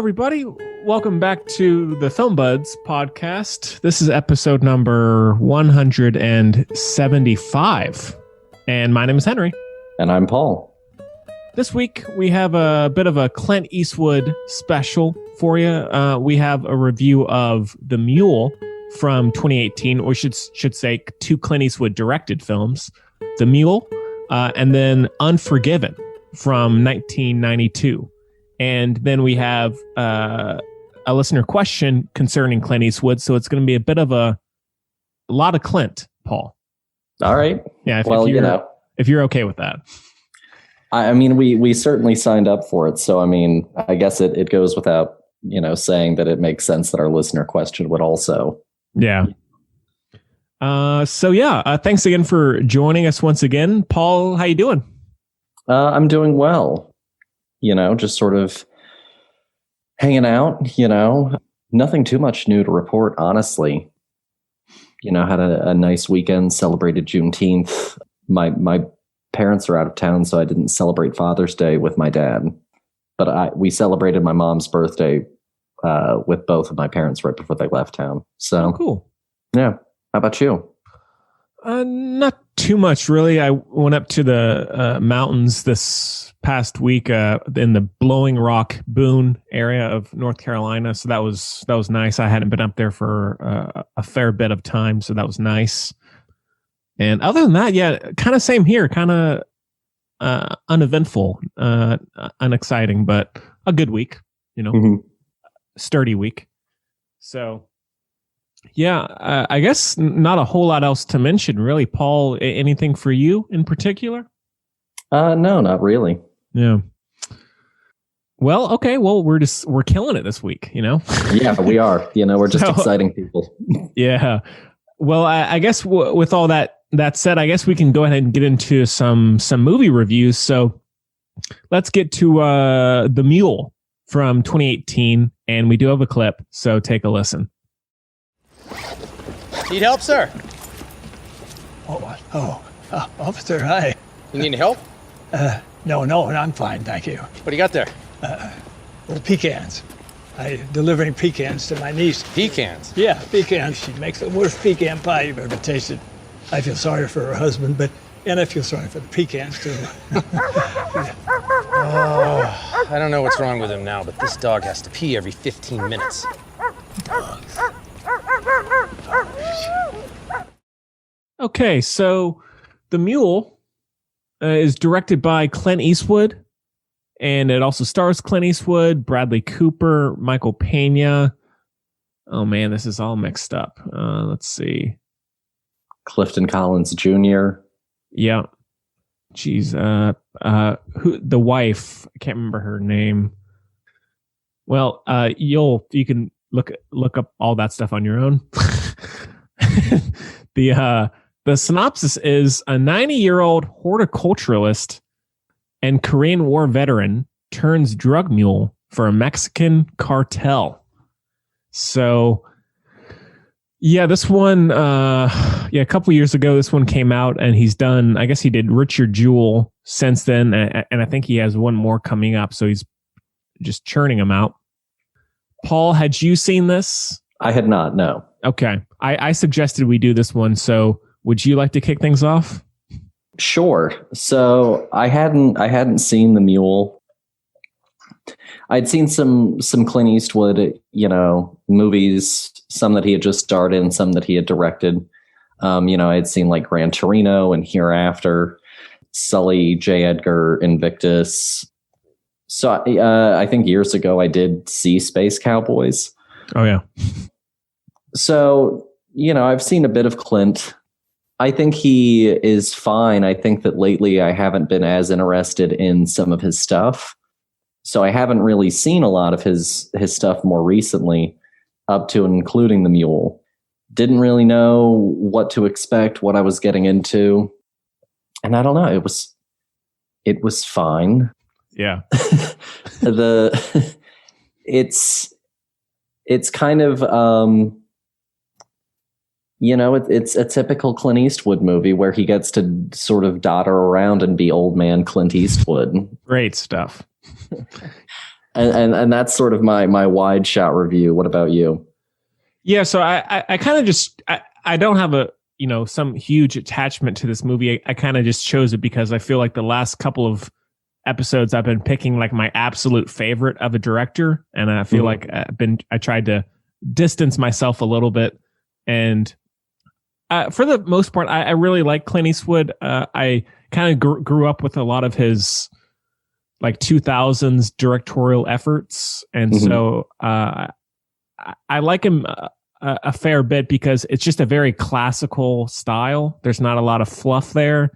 everybody. Welcome back to the Film Buds podcast. This is episode number 175. And my name is Henry. And I'm Paul. This week, we have a bit of a Clint Eastwood special for you. We have a review of The Mule from 2018, or should say two Clint Eastwood directed films, The Mule, and then Unforgiven from 1992. And then we have a listener question concerning Clint Eastwood. So it's going to be a bit of a lot of Clint, Paul. All right. Yeah. If you're okay with that. I mean, we certainly signed up for it. So, I mean, I guess it goes without, saying that it makes sense that our listener question would also. Yeah. Thanks again for joining us once again. Paul, how you doing? I'm doing well. Just sort of hanging out, nothing too much new to report, honestly. Had a nice weekend, celebrated Juneteenth. My parents are out of town, so I didn't celebrate Father's Day with my dad. But we celebrated my mom's birthday with both of my parents right before they left town. So cool. Yeah. How about you? Not too much, really. I went up to the mountains this past week in the Blowing Rock Boone area of North Carolina. So that was nice. I hadn't been up there for a fair bit of time, so that was nice. And other than that, yeah, kind of same here, kind of uneventful, unexciting, but a good week, sturdy week. So yeah, I guess not a whole lot else to mention, really. Paul, anything for you in particular? No, not really. Yeah. Well, okay. Well, we're killing it this week, Yeah, we are. We're just exciting people. Yeah. Well, I guess with all that said, I guess we can go ahead and get into some movie reviews. So let's get to The Mule from 2018, and we do have a clip. So take a listen. Need help, sir? Officer, hi. You need help? No, I'm fine, thank you. What do you got there? Little pecans. I'm delivering pecans to my niece. Pecans? Yeah, pecans. She makes the worst pecan pie you've ever tasted. I feel sorry for her husband, and I feel sorry for the pecans, too. Oh, I don't know what's wrong with him now, but this dog has to pee every 15 minutes. Dogs. Okay, so The Mule is directed by Clint Eastwood, and it also stars Clint Eastwood, Bradley Cooper, Michael Pena. Oh man, this is all mixed up. Let's see. Clifton Collins Jr. Yeah. Geez, who the wife? I can't remember her name. Well, you can look up all that stuff on your own. The synopsis is a 90-year-old horticulturalist and Korean War veteran turns drug mule for a Mexican cartel. So, yeah, this one, a couple years ago, this one came out, and he's done, I guess he did Richard Jewell since then, and I think he has one more coming up, so he's just churning them out. Paul, had you seen this? I had not, no. Okay. I suggested we do this one, so would you like to kick things off? Sure. So I hadn't seen The Mule. I'd seen some Clint Eastwood, movies, some that he had just starred in, some that he had directed. I'd seen like Gran Torino and Hereafter, Sully, J. Edgar, Invictus. So I think years ago I did see Space Cowboys. Oh, yeah. So, I've seen a bit of Clint. I think he is fine. I think that lately I haven't been as interested in some of his stuff. So I haven't really seen a lot of his stuff more recently, up to and including The Mule. Didn't really know what to expect, what I was getting into. And I don't know, it was fine. Yeah. It's kind of it's a typical Clint Eastwood movie where he gets to sort of dodder around and be old man Clint Eastwood. Great stuff. And that's sort of my wide shot review. What about you? Yeah, so I kind of just I don't have a some huge attachment to this movie. I kind of just chose it because I feel like the last couple of episodes I've been picking like my absolute favorite of a director, and I feel like I tried to distance myself a little bit. And for the most part, I really like Clint Eastwood. I kind of grew up with a lot of his like 2000s directorial efforts, and so I like him a fair bit because it's just a very classical style. There's not a lot of fluff there.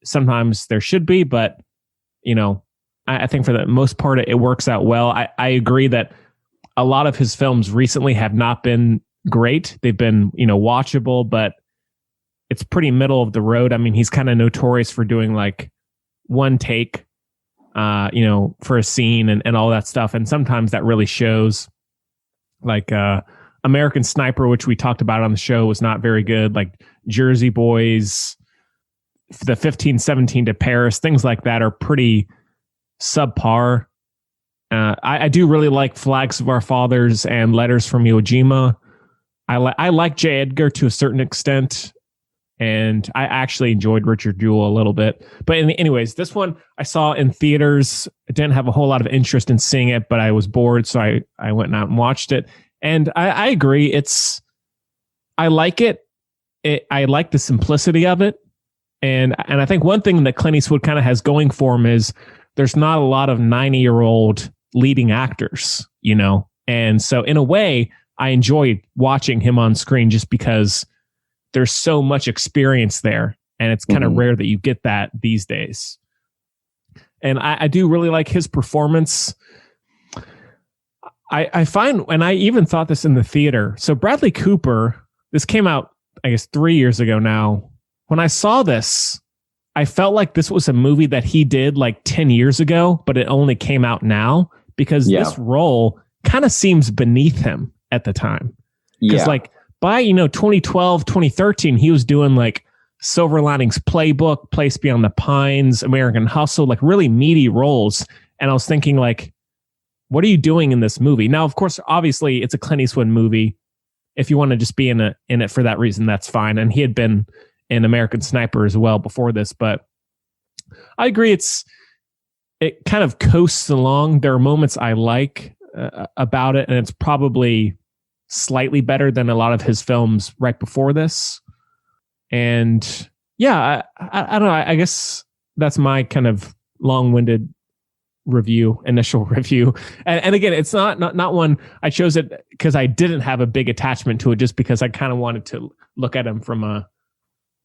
Sometimes there should be, but I think for the most part it works out well. I agree that a lot of his films recently have not been great. They've been watchable, but it's pretty middle of the road. I mean, he's kind of notorious for doing like one take, for a scene and all that stuff. And sometimes that really shows. Like American Sniper, which we talked about on the show, was not very good. Like Jersey Boys, the 1517 to Paris, things like that are pretty subpar. I do really like Flags of Our Fathers and Letters from Iwo Jima. I like J. Edgar to a certain extent, and I actually enjoyed Richard Jewell a little bit. But anyways, this one I saw in theaters. I didn't have a whole lot of interest in seeing it, but I was bored, so I went out and watched it. And I agree. I like it. I like the simplicity of it. And I think one thing that Clint Eastwood kind of has going for him is there's not a lot of 90-year-old leading actors, And so in a way, I enjoy watching him on screen just because there's so much experience there. And it's kind of rare that you get that these days. And I do really like his performance. I find, and I even thought this in the theater. So Bradley Cooper, this came out, I guess, 3 years ago now. When I saw this, I felt like this was a movie that he did like 10 years ago, but it only came out now because this role kind of seems beneath him at the time. Because like by, 2012, 2013, he was doing like Silver Linings Playbook, Place Beyond the Pines, American Hustle, like really meaty roles. And I was thinking like, what are you doing in this movie? Now, of course, obviously it's a Clint Eastwood movie. If you want to just be in it for that reason, that's fine. And he had been in American Sniper as well before this, but I agree. It kind of coasts along. There are moments I like about it, and it's probably slightly better than a lot of his films right before this. And yeah, I don't know. I guess that's my kind of long-winded initial review. And again, it's not one I chose it because I didn't have a big attachment to it, just because I kind of wanted to look at him from a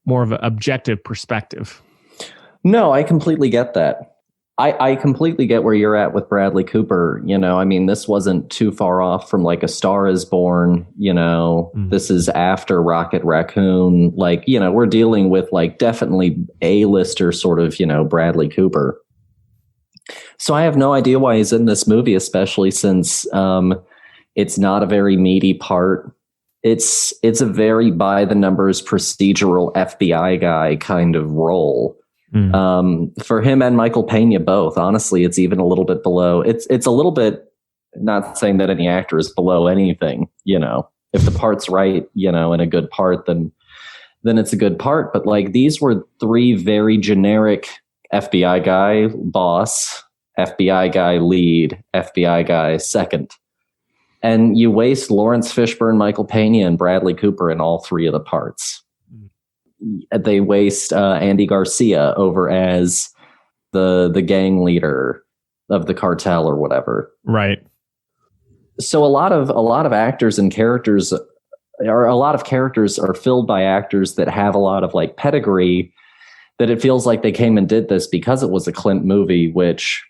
more of an objective perspective. No, I completely get that. I completely get where you're at with Bradley Cooper. I mean, this wasn't too far off from like A Star Is Born. This is after Rocket Raccoon. Like, we're dealing with like definitely A-lister sort of, Bradley Cooper. So I have no idea why he's in this movie, especially since it's not a very meaty part. It's a very by the numbers procedural FBI guy kind of role. For him and Michael Pena both. Honestly, it's even a little bit below. It's a little bit, not saying that any actor is below anything, if the part's right, and a good part, then it's a good part. But like, these were three very generic FBI guy boss, FBI guy lead, FBI guy second. And you waste Lawrence Fishburne, Michael Pena, and Bradley Cooper in all three of the parts. They waste Andy Garcia over as the gang leader of the cartel or whatever. Right. So a lot of actors and characters, or a lot of characters are filled by actors that have a lot of like pedigree, that it feels like they came and did this because it was a Clint movie, which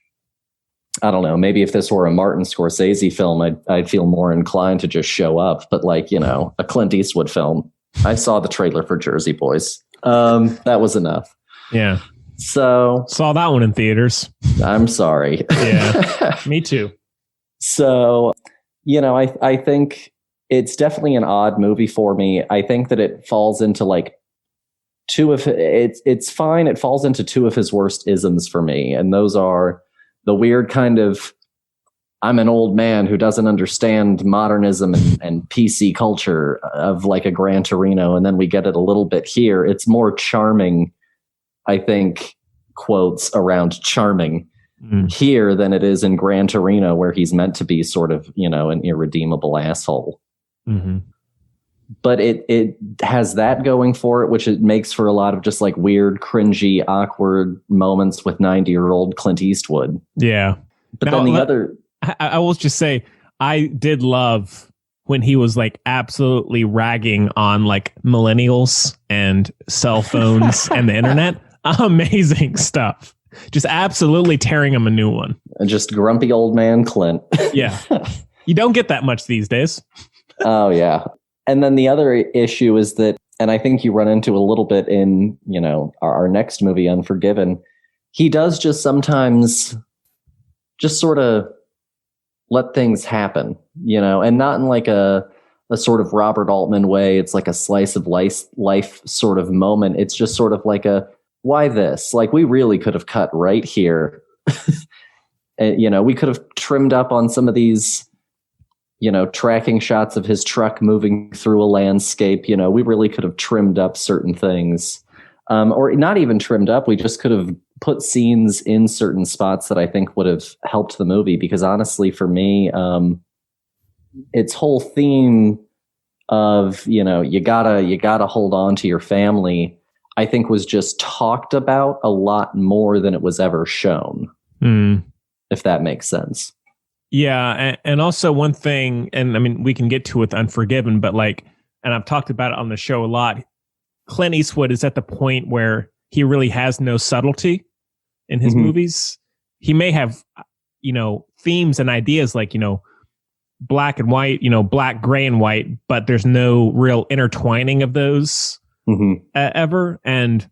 I don't know, maybe if this were a Martin Scorsese film, I'd feel more inclined to just show up. But like, a Clint Eastwood film, I saw the trailer for Jersey Boys. That was enough. Yeah. So saw that one in theaters. I'm sorry. Yeah, me too. So, I think it's definitely an odd movie for me. I think that it falls into like it's fine. It falls into two of his worst isms for me. And those are the weird kind of I'm an old man who doesn't understand modernism and PC culture of like a Gran Torino. And then we get it a little bit here. It's more charming, I think, quotes around charming here than it is in Gran Torino, where he's meant to be sort of, an irredeemable asshole. Mm-hmm. But it has that going for it, which it makes for a lot of just like weird, cringy, awkward moments with 90-year-old Clint Eastwood. Yeah. But now, then I will just say, I did love when he was like absolutely ragging on like millennials and cell phones and the internet. Amazing stuff. Just absolutely tearing him a new one. Just grumpy old man Clint. Yeah. You don't get that much these days. Oh, yeah. And then the other issue is that, and I think you run into a little bit in, our next movie, Unforgiven, he does just sometimes just sort of let things happen, and not in like a sort of Robert Altman way. It's like a slice of life sort of moment. It's just sort of like why this? Like, we really could have cut right here. We could have trimmed up on some of these, tracking shots of his truck moving through a landscape. We really could have trimmed up certain things, or not even trimmed up. We just could have put scenes in certain spots that I think would have helped the movie. Because honestly, for me, its whole theme of, you gotta hold on to your family, I think was just talked about a lot more than it was ever shown. If that makes sense. Yeah. And also one thing, and I mean, we can get to with Unforgiven, but and I've talked about it on the show a lot, Clint Eastwood is at the point where he really has no subtlety in his movies. He may have, themes and ideas like, black and white, black, gray and white, but there's no real intertwining of those ever. And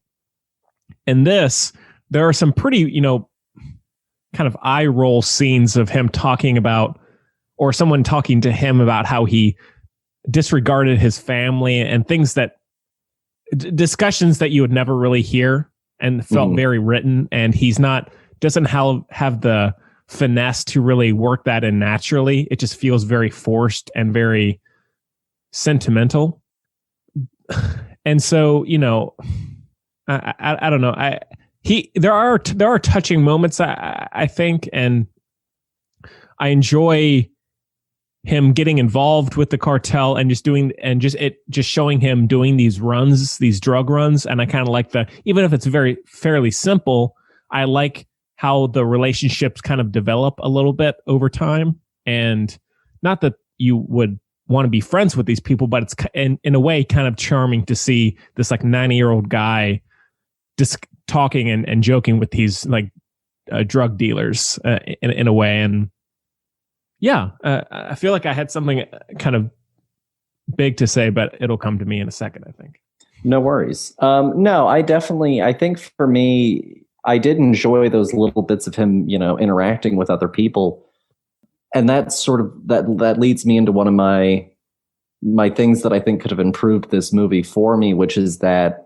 in this, there are some pretty, kind of eye roll scenes of him talking about, or someone talking to him about how he disregarded his family and things that discussions that you would never really hear and felt very written. And he's doesn't have the finesse to really work that in naturally. It just feels very forced and very sentimental. And so, I don't know. There are touching moments, I think, and I enjoy him getting involved with the cartel and just showing him doing these drug runs. And I kind of like even if it's fairly simple, I like how the relationships kind of develop a little bit over time. And not that you would want to be friends with these people, but it's in a way kind of charming to see this like 90-year-old guy just talking and joking with these like drug dealers in a way. And yeah, I feel like I had something kind of big to say, but it'll come to me in a second, I think. No worries. No, I think for me, I did enjoy those little bits of him, interacting with other people. And that's sort of, that leads me into one of my things that I think could have improved this movie for me, which is that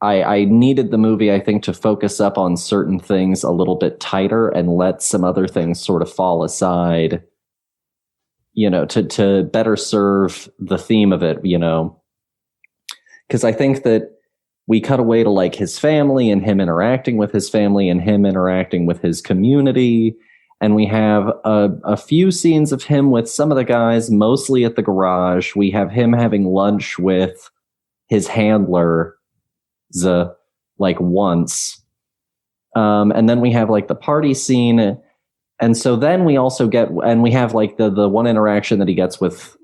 I needed the movie, I think, to focus up on certain things a little bit tighter and let some other things sort of fall aside, to better serve the theme of it, because I think that we cut away to like his family and him interacting with his family and him interacting with his community. And we have a few scenes of him with some of the guys, mostly at the garage. We have him having lunch with his handler, like once. And then we have like the party scene. And so then we also we have like the one interaction that he gets with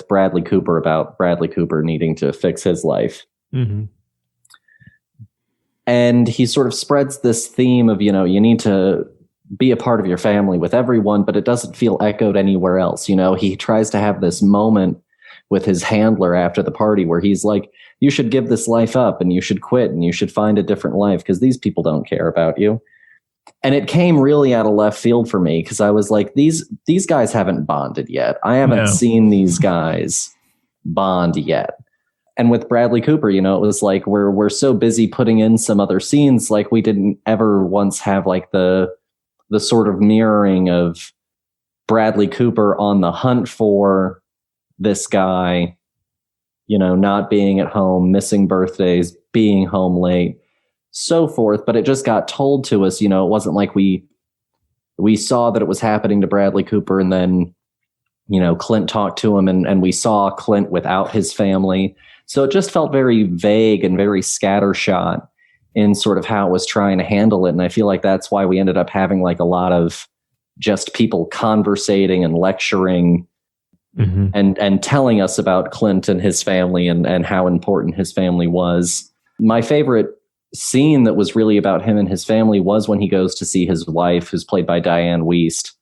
Bradley Cooper about Bradley Cooper needing to fix his life. Mm-hmm. And he sort of spreads this theme of, you need to be a part of your family with everyone, but it doesn't feel echoed anywhere else. He tries to have this moment with his handler after the party where he's like, you should give this life up and you should quit and you should find a different life because these people don't care about you. And it came really out of left field for me because I was like, these guys haven't bonded yet. I haven't seen these guys bond yet. And with Bradley Cooper, it was like we're so busy putting in some other scenes, like we didn't ever once have like the sort of mirroring of Bradley Cooper on the hunt for this guy, not being at home, missing birthdays, being home late, so forth. But it just got told to us, it wasn't like we saw that it was happening to Bradley Cooper and then, Clint talked to him and we saw Clint without his family. So it just felt very vague and very scattershot in sort of how it was trying to handle it. And I feel like that's why we ended up having like a lot of just people conversating and lecturing and telling us about Clint and his family and how important his family was. My favorite scene that was really about him and his family was when he goes to see his wife, who's played by Diane Wiest.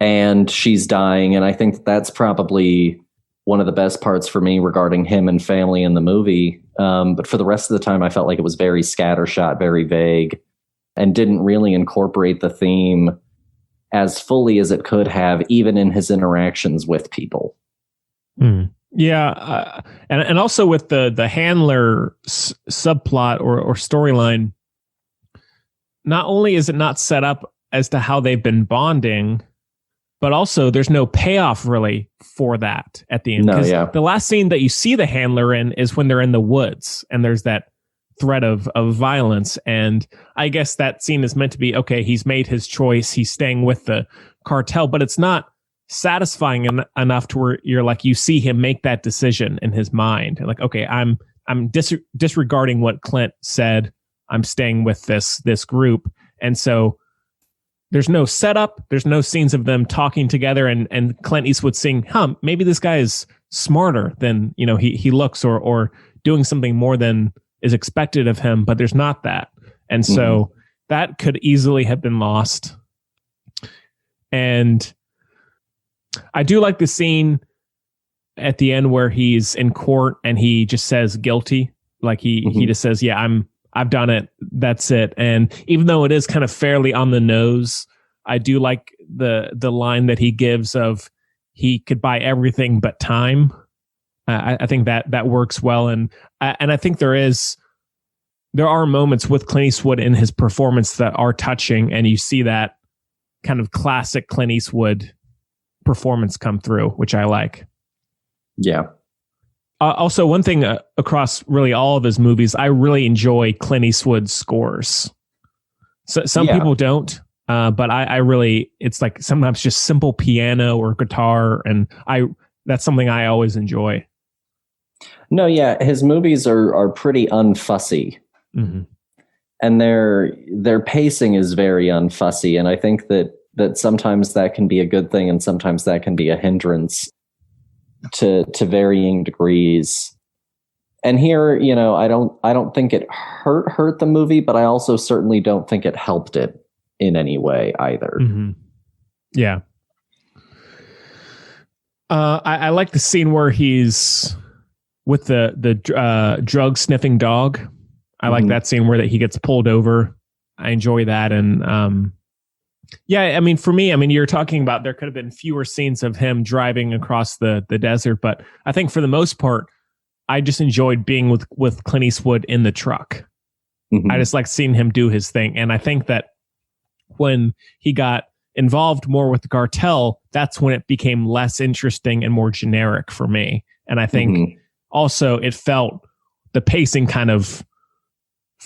And she's dying. And I think that's probably one of the best parts for me regarding him and family in the movie. But for the rest of the time, I felt like it was very scattershot, very vague, and didn't really incorporate the theme as fully as it could have, even in his interactions with people. Yeah. And also with the handler subplot or storyline, not only is it not set up as to how they've been bonding, but also there's no payoff really for that at the end. No, yeah. The last scene that you see the handler in is when they're in the woods and there's that threat of violence. And I guess that scene is meant to be, okay, he's made his choice. He's staying with the cartel, but it's not satisfying enough to where you're like, you see him make that decision in his mind. Like, okay, I'm disregarding what Clint said. I'm staying with this group. And so there's no setup. There's no scenes of them talking together and Clint Eastwood saying, maybe this guy is smarter than, he looks or doing something more than is expected of him, but there's not that. And so that could easily have been lost. And I do like the scene at the end where he's in court and he just says guilty. Like he just says, yeah, I've done it. That's it. And even though it is kind of fairly on the nose, I do like the line that he gives of he could buy everything but time. I think that works well. And I think there are moments with Clint Eastwood in his performance that are touching. And you see that kind of classic Clint Eastwood performance come through, which I like. Yeah. Also, one thing across really all of his movies, I really enjoy Clint Eastwood's scores. So some people don't, but I really, it's like sometimes just simple piano or guitar, and that's something I always enjoy. No, yeah, his movies are pretty unfussy, and their pacing is very unfussy, and I think that sometimes that can be a good thing, and sometimes that can be a hindrance to varying degrees. And here, I don't think it hurt the movie, but I also certainly don't think it helped it in any way either. Yeah. I like the scene where he's with the drug sniffing dog. I like that scene where he gets pulled over. I enjoy that. And yeah, I mean, for me, you're talking about there could have been fewer scenes of him driving across the desert, but I think for the most part, I just enjoyed being with Clint Eastwood in the truck. I just like seeing him do his thing. And I think that when he got involved more with the cartel, that's when it became less interesting and more generic for me. And I think also the pacing kind of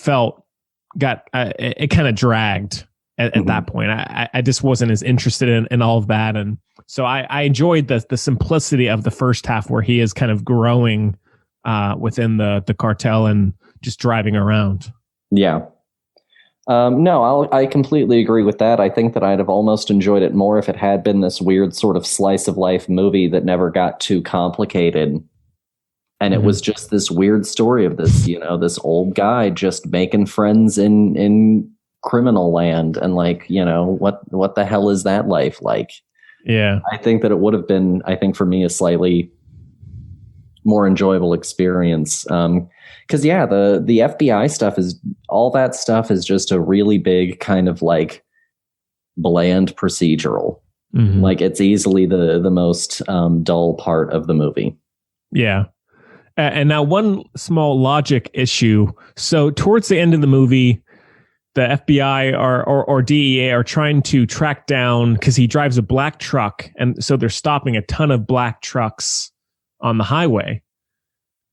it kind of dragged at that point. I just wasn't as interested in all of that. And so I enjoyed the simplicity of the first half where he is kind of growing within the cartel and just driving around. Yeah. No, I completely agree with that. I think that I'd have almost enjoyed it more if it had been this weird sort of slice of life movie that never got too complicated. And it was just this weird story of this, this old guy just making friends in criminal land. And like, what the hell is that life like? Yeah. I think that it would have been, for me, a slightly more enjoyable experience. Because the FBI stuff all that stuff is just a really big kind of like bland procedural. Like it's easily the most dull part of the movie. Yeah. And now one small logic issue. So towards the end of the movie, the FBI or DEA are trying to track down, because he drives a black truck, and so they're stopping a ton of black trucks on the highway.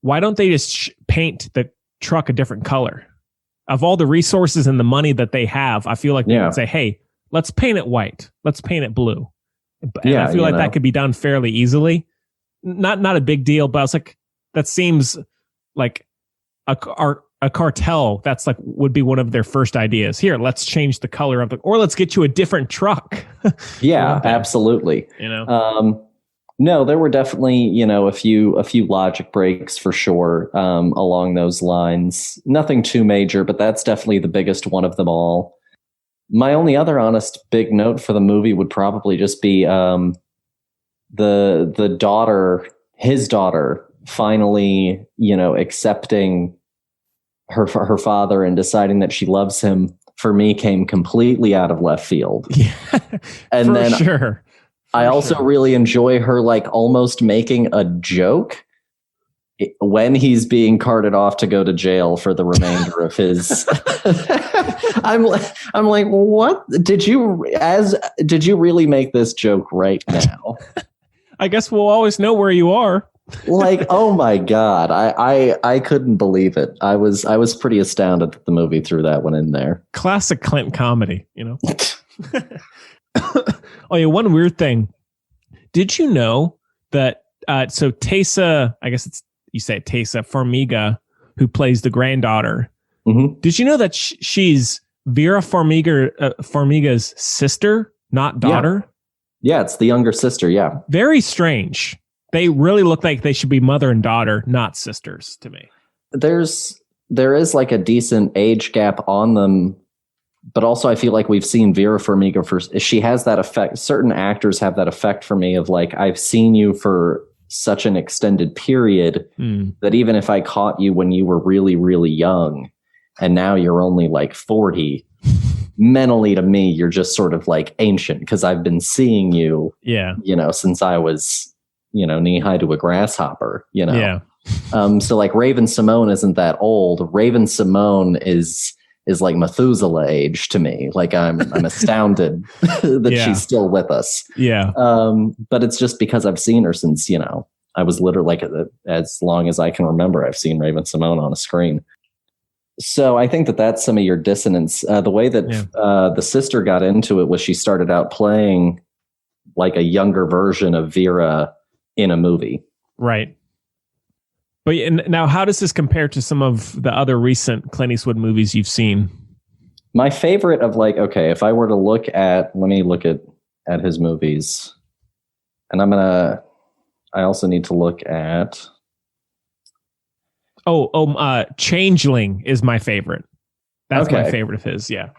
Why don't they just paint the truck a different color? Of all the resources and the money that they have, I feel like they would say, hey, let's paint it white. Let's paint it blue. And I feel like that could be done fairly easily. Not a big deal, but I was like, that seems like a cartel. That's like would be one of their first ideas. Here, let's change the color of or let's get you a different truck. Yeah, absolutely. No, there were definitely, a few logic breaks for sure along those lines. Nothing too major, but that's definitely the biggest one of them all. My only other honest big note for the movie would probably just be the daughter, his daughter, finally, accepting her father and deciding that she loves him. For me, came completely out of left field. Yeah, and then sure. I also really enjoy her almost making a joke when he's being carted off to go to jail for the remainder of his. I'm like, what did you really make this joke right now? I guess we'll always know where you are. Oh my God. I couldn't believe it. I was pretty astounded that the movie threw that one in there. Classic Clint comedy, Oh yeah, one weird thing. Did you know that so Tessa, I guess you say Tessa Farmiga, who plays the granddaughter. Mm-hmm. Did you know that she's Vera Farmiga's sister, not daughter? Yeah, it's the younger sister, yeah. Very strange. They really look like they should be mother and daughter, not sisters to me. There is a decent age gap on them. But also, I feel like we've seen Vera Farmiga she has that effect. Certain actors have that effect for me of I've seen you for such an extended period that even if I caught you when you were really, really young and now you're only 40, mentally to me, you're just sort of ancient because I've been seeing you, since I was, knee high to a grasshopper, Yeah. So Raven Simone isn't that old. Raven Simone is Methuselah age to me. I'm astounded that she's still with us. Yeah. But it's just because I've seen her since, I was literally as long as I can remember, I've seen Raven Simone on a screen. So I think that's some of your dissonance. The way that the sister got into it was she started out playing a younger version of Vera in a movie. Right. But now, how does this compare to some of the other recent Clint Eastwood movies you've seen? My favorite of if I were to look at his movies, and I also need to look at. Changeling is my favorite. That's my favorite of his. Yeah.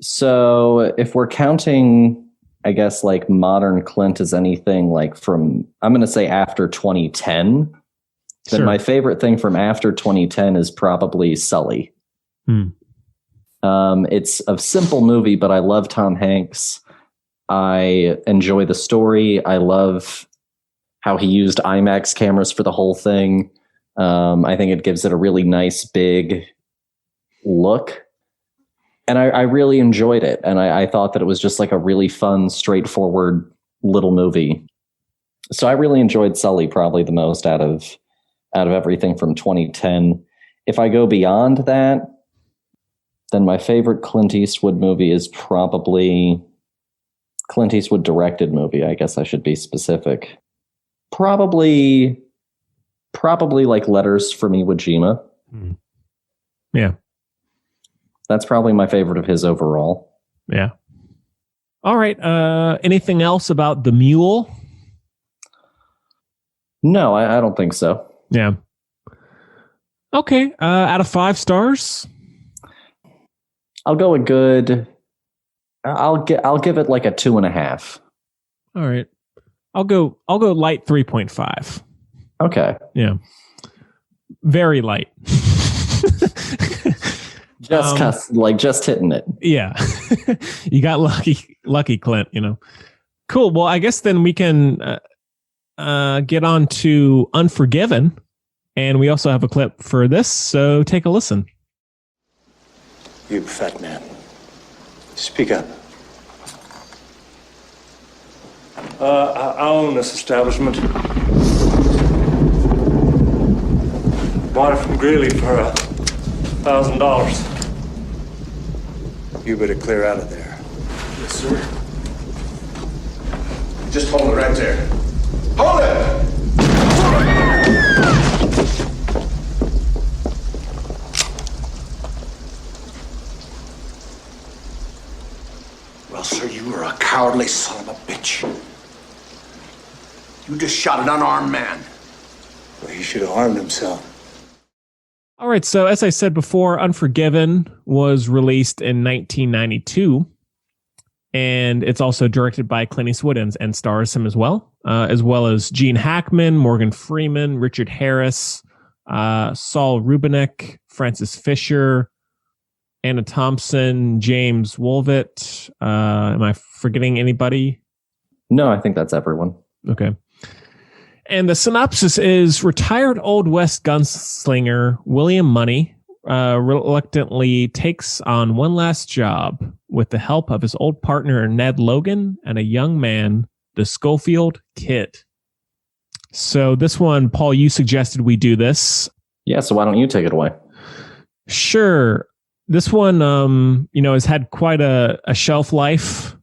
So if we're counting, I guess modern Clint as anything from, I'm going to say after 2010. Then my favorite thing from after 2010 is probably Sully. It's a simple movie, but I love Tom Hanks. I enjoy the story. I love how he used IMAX cameras for the whole thing. I think it gives it a really nice big look. And I really enjoyed it. And I thought that it was just a really fun, straightforward little movie. So I really enjoyed Sully probably the most out of everything from 2010. If I go beyond that, then my favorite Clint Eastwood movie is probably Clint Eastwood directed movie. I guess I should be specific. Probably Letters from Iwo Jima. Yeah. That's probably my favorite of his overall. Yeah. All right. Anything else about the Mule? No, I don't think so. Yeah. Okay. Out of 5 stars, I'll go a good. I'll give it a 2.5. All right. I'll go light 3.5. Okay. Yeah. Very light. Just hitting it. Yeah. You got lucky, Clint. Cool. Well, I guess then we can get on to Unforgiven. And we also have a clip for this, so take a listen. You fat man. Speak up. I own this establishment. Bought it from Greeley for $1,000. You better clear out of there. Yes, sir. Just hold it right there. Hold it! Well, sir, you are a cowardly son of a bitch. You just shot an unarmed man. Well, he should have harmed himself. All right, so as I said before, Unforgiven was released in 1992, and it's also directed by Clint Eastwood and stars him as well as Gene Hackman, Morgan Freeman, Richard Harris, Saul Rubinek, Francis Fisher, Anna Thompson, James Woolvett. Am I forgetting anybody? No, I think that's everyone. Okay. And the synopsis is retired Old West gunslinger William Money reluctantly takes on one last job with the help of his old partner Ned Logan and a young man, the Schofield Kid. So this one, Paul, you suggested we do this. Yeah, so why don't you take it away? Sure. This one, has had quite a shelf life.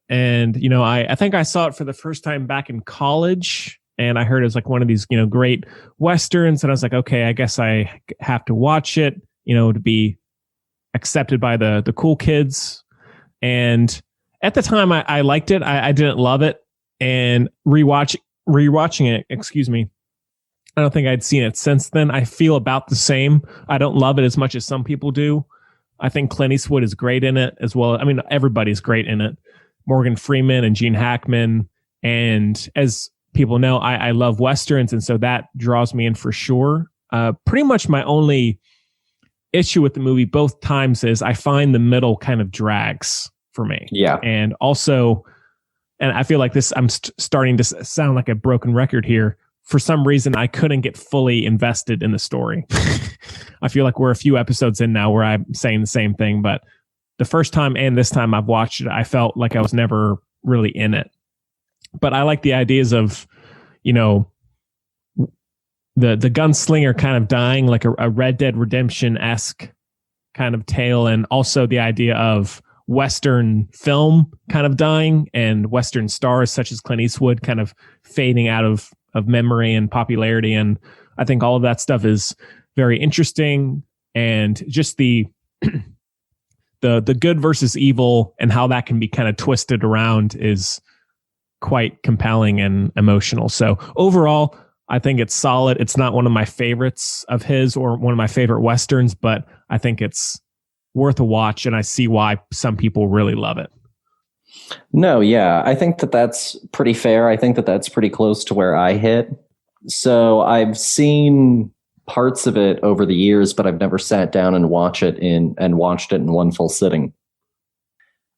And, I think I saw it for the first time back in college. And I heard it was like one of these, great Westerns. And I was like, okay, I guess I have to watch it, to be accepted by the cool kids. And at the time I liked it. I didn't love it. And rewatching it, I don't think I'd seen it since then. I feel about the same. I don't love it as much as some people do. I think Clint Eastwood is great in it as well. I mean, everybody's great in it. Morgan Freeman and Gene Hackman. And as people know, I love Westerns, and so that draws me in for sure. Pretty much my only issue with the movie both times is I find the middle kind of drags for me. Yeah. And also, and I feel like this, I'm starting to sound like a broken record here. For some reason, I couldn't get fully invested in the story. I feel like we're a few episodes in now where I'm saying the same thing, but the first time and this time I've watched it, I felt like I was never really in it. But I like the ideas of, the gunslinger kind of dying, like a Red Dead Redemption-esque kind of tale, and also the idea of Western film kind of dying and Western stars such as Clint Eastwood kind of fading out of memory and popularity. And I think all of that stuff is very interesting, and just the good versus evil and how that can be kind of twisted around is quite compelling and emotional. So overall, I think it's solid. It's not one of my favorites of his or one of my favorite Westerns, but I think it's worth a watch, and I see why some people really love it. No, yeah, I think that's pretty fair. I think that's pretty close to where I hit. So I've seen parts of it over the years, but I've never sat down and watched it in one full sitting.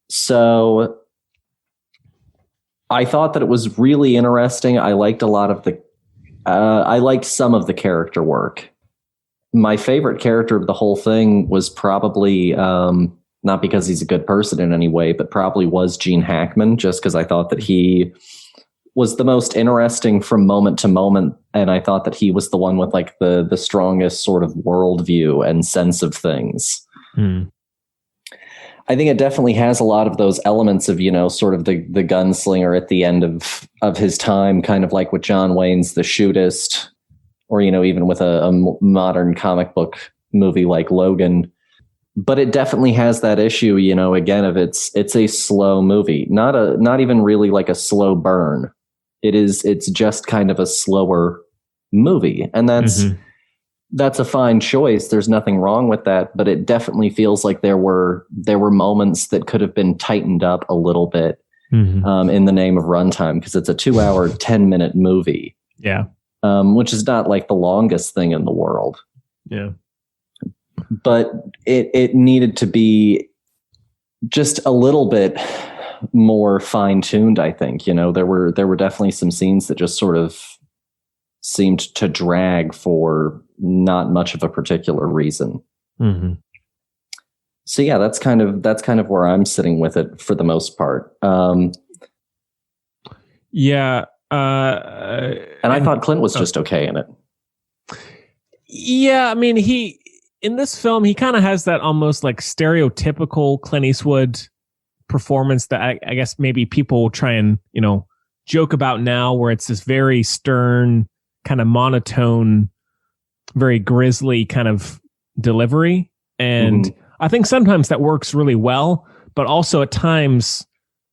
So I thought that it was really interesting. I liked a lot of I liked some of the character work. My favorite character of the whole thing was probably, not because he's a good person in any way, but probably was Gene Hackman, just because I thought that he was the most interesting from moment to moment. And I thought that he was the one with like the strongest sort of worldview and sense of things. I think it definitely has a lot of those elements of, sort of the gunslinger at the end of his time, kind of like with John Wayne's The Shootist, or, even with a modern comic book movie like Logan. But it definitely has that issue, again, of it's a slow movie, not even really like a slow burn. It's just kind of a slower movie. And that's a fine choice. There's nothing wrong with that, but it definitely feels like there were moments that could have been tightened up a little bit in the name of runtime, because it's a 2-hour, 10-minute movie. Yeah. Which is not like the longest thing in the world. Yeah. But it needed to be just a little bit more fine-tuned, I think. There were definitely some scenes that just sort of seemed to drag for not much of a particular reason. So yeah, that's kind of where I'm sitting with it for the most part. Yeah. And I thought Clint was just okay in it. Yeah, I mean, in this film, he kind of has that almost like stereotypical Clint Eastwood performance that I guess maybe people try and, joke about now, where it's this very stern, kind of monotone, very grisly kind of delivery. And I think sometimes that works really well, but also at times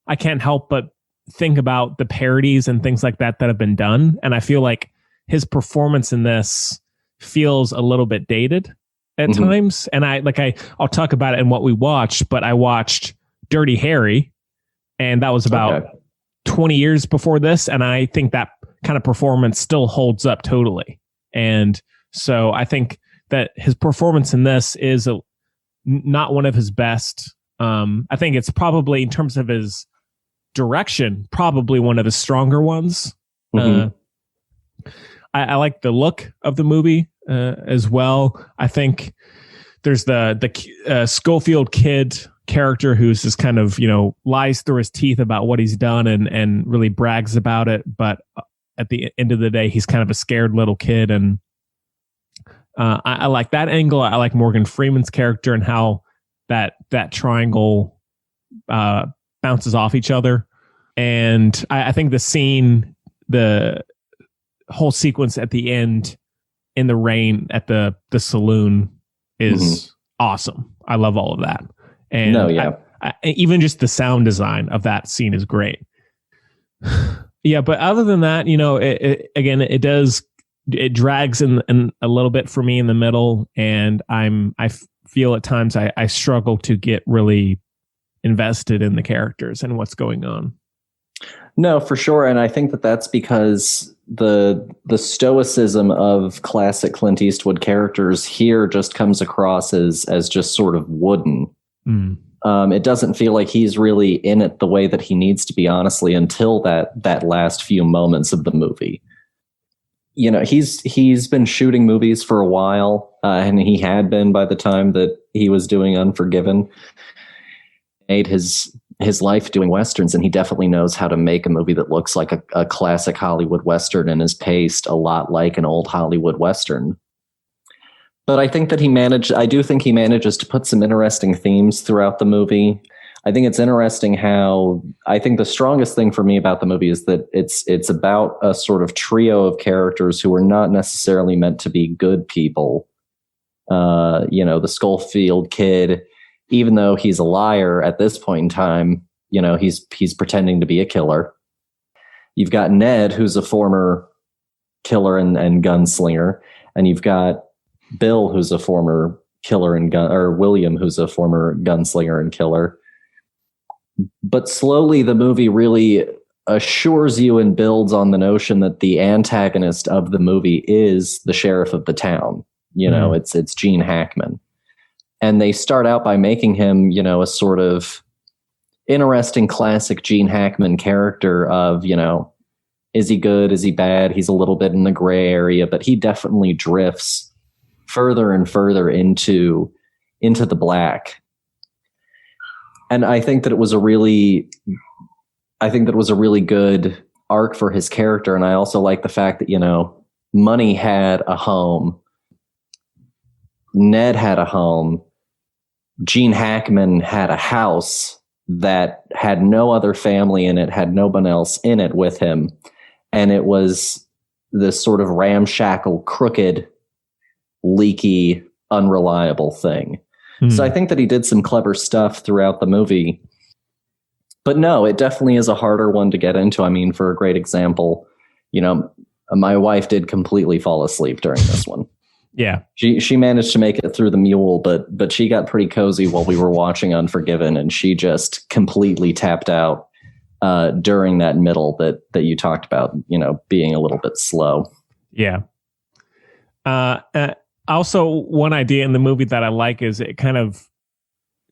I can't help but think about the parodies and things like that have been done. And I feel like his performance in this feels a little bit dated at times. And I'll talk about it in what we watched, but I watched Dirty Harry, and that was about 20 years before this. And I think that kind of performance still holds up totally. And so I think that his performance in this is not one of his best. I think it's probably, in terms of his direction, probably one of his stronger ones. I like the look of the movie as well. I think there's the Schofield kid character who's just kind of, lies through his teeth about what he's done and really brags about it. But at the end of the day, he's kind of a scared little kid. And I like that angle. I like Morgan Freeman's character and how that triangle bounces off each other. And I think the whole sequence at the end in the rain at the saloon is awesome. I love all of that. And even just the sound design of that scene is great. Yeah, but other than that, it drags in a little bit for me in the middle, and I feel at times I struggle to get really invested in the characters and what's going on. No, for sure. And I think that's because the stoicism of classic Clint Eastwood characters here just comes across as just sort of wooden. It doesn't feel like he's really in it the way that he needs to be, honestly, until that last few moments of the movie. He's been shooting movies for a while, and he had been by the time that he was doing Unforgiven. Made his life doing Westerns, and he definitely knows how to make a movie that looks like a classic Hollywood Western and is paced a lot like an old Hollywood Western. But I think that I do think he manages to put some interesting themes throughout the movie. I think it's interesting how, I think the strongest thing for me about the movie is that it's about a sort of trio of characters who are not necessarily meant to be good people. The Schofield kid, even though he's a liar at this point in time, he's pretending to be a killer. You've got Ned, who's a former killer and gunslinger, and you've got Bill, who's a former killer or William, who's a former gunslinger and killer. But slowly the movie really assures you and builds on the notion that the antagonist of the movie is the sheriff of the town. It's Gene Hackman. And they start out by making him, a sort of interesting classic Gene Hackman character of, is he good? Is he bad? He's a little bit in the gray area, but he definitely drifts further and further into the black. And I think that it was a really good arc for his character. And I also like the fact that, Money had a home. Ned had a home. Gene Hackman had a house that had no other family in it, had no one else in it with him. And it was this sort of ramshackle, crooked, leaky, unreliable thing. So I think that he did some clever stuff throughout the movie. But no, it definitely is a harder one to get into. I mean, for a great example, my wife did completely fall asleep during this one. Yeah. She managed to make it through the Mule, but she got pretty cozy while we were watching Unforgiven, and she just completely tapped out during that middle that you talked about, being a little bit slow. Yeah. Also, one idea in the movie that I like is it kind of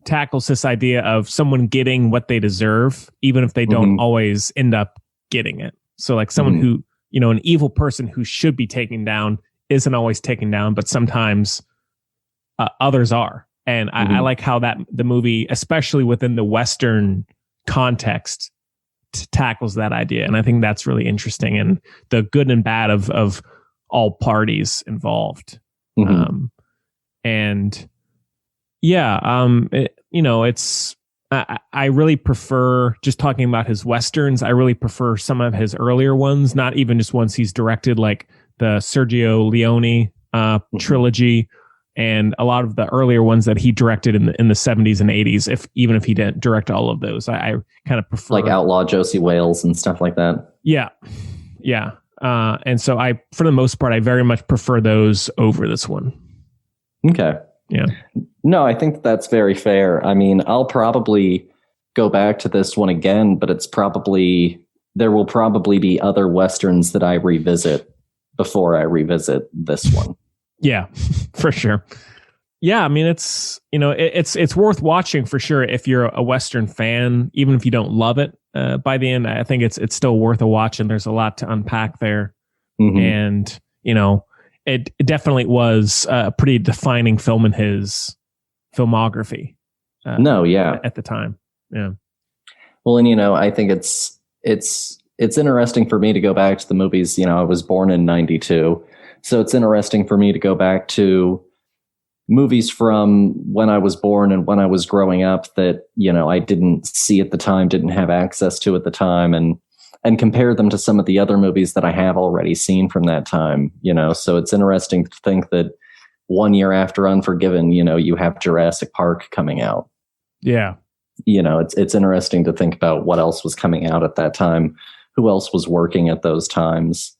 tackles this idea of someone getting what they deserve, even if they don't always end up getting it. So like someone who, an evil person who should be taken down isn't always taken down, but sometimes others are. And I like how the movie, especially within the Western context, tackles that idea. And I think that's really interesting, and the good and bad of all parties involved. I really prefer, just talking about his Westerns, I really prefer some of his earlier ones, not even just ones he's directed, like the Sergio Leone trilogy, and a lot of the earlier ones that he directed in the 70s and 80s, even if he didn't direct all of those. I kind of prefer, like Outlaw Josie Wales and stuff like that. Yeah. And so for the most part, I very much prefer those over this one. Okay. Yeah. No, I think that's very fair. I mean, I'll probably go back to this one again, but there will probably be other Westerns that I revisit before I revisit this one. Yeah, for sure. Yeah, I mean, it's worth watching for sure if you're a Western fan, even if you don't love it. By the end, I think it's still worth a watch, and there's a lot to unpack there. And it definitely was a pretty defining film in his filmography. At the time. Yeah. Well, and I think it's interesting for me to go back to the movies. I was born in 92. So it's interesting for me to go back to movies from when I was born and when I was growing up that, I didn't see at the time, didn't have access to at the time, and compare them to some of the other movies that I have already seen from that time, So it's interesting to think that 1 year after Unforgiven, you have Jurassic Park coming out. Yeah. It's interesting to think about what else was coming out at that time, who else was working at those times.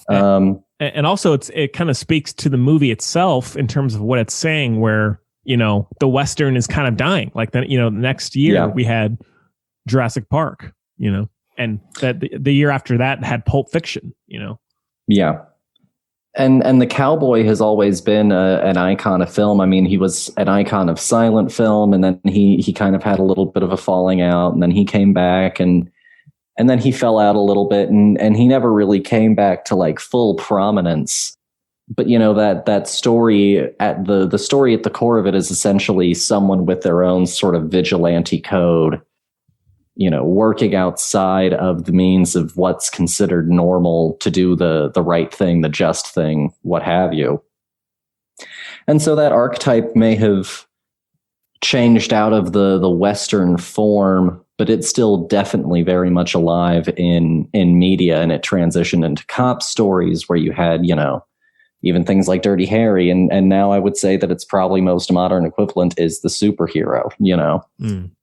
And also it kind of speaks to the movie itself in terms of what it's saying, where, the Western is kind of dying. Like that, next year we had Jurassic Park, and that the year after that had Pulp Fiction, Yeah. And the cowboy has always been an icon of film. I mean, he was an icon of silent film, and then he kind of had a little bit of a falling out, and then he came back, and then he fell out a little bit, and he never really came back to like full prominence. But that story the story at the core of it is essentially someone with their own sort of vigilante code, working outside of the means of what's considered normal to do the right thing, the just thing, what have you. And so that archetype may have changed out of the Western form, but it's still definitely very much alive in media, and it transitioned into cop stories where you had, even things like Dirty Harry, and now I would say that its probably most modern equivalent is the superhero,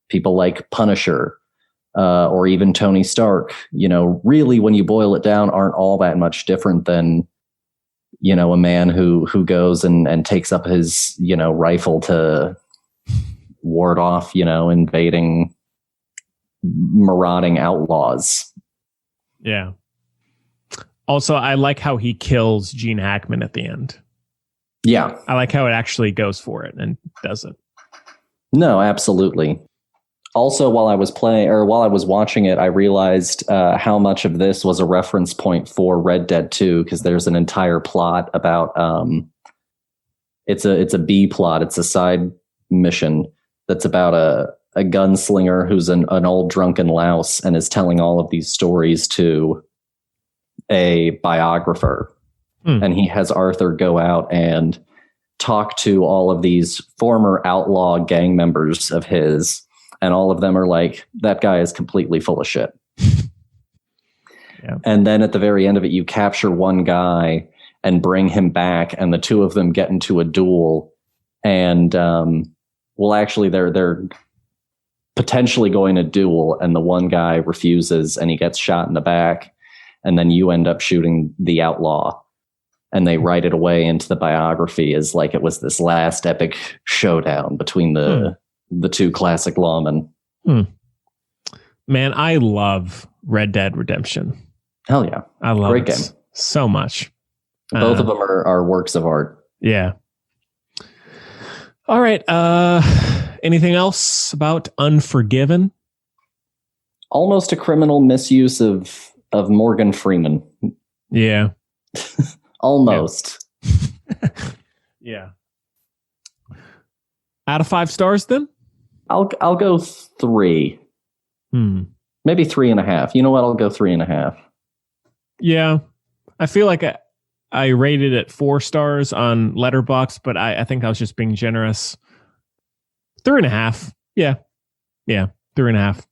people like Punisher, or even Tony Stark, really when you boil it down, aren't all that much different than, a man who goes and takes up his, rifle to ward off, invading, marauding outlaws. Yeah. Also, I like how he kills Gene Hackman at the end. Yeah. I like how it actually goes for it and does it. No, absolutely. Also, while I was watching it, I realized how much of this was a reference point for Red Dead 2, because there's an entire plot about it's a B plot. It's a side mission that's about a gunslinger who's an old drunken louse and is telling all of these stories to a biographer. And he has Arthur go out and talk to all of these former outlaw gang members of his, and all of them are like, that guy is completely full of shit. Yeah. And then at the very end of it, you capture one guy and bring him back, and the two of them get into a duel. And actually, they're potentially going to duel, and the one guy refuses, and he gets shot in the back, and then you end up shooting the outlaw. And they write it away into the biography as like it was this last epic showdown between the two classic lawmen. Man, I love Red Dead Redemption. Hell yeah. I love Great it game. So much. Both of them are works of art. Yeah. All right. Anything else about Unforgiven? Almost a criminal misuse of Morgan Freeman. Yeah. Almost. Yeah. Out of 5 stars, then? I'll go 3. Maybe 3.5. You know what? I'll go 3.5. Yeah. I feel like I rated it 4 stars on Letterboxd, but I think I was just being generous. 3.5. Yeah. 3.5.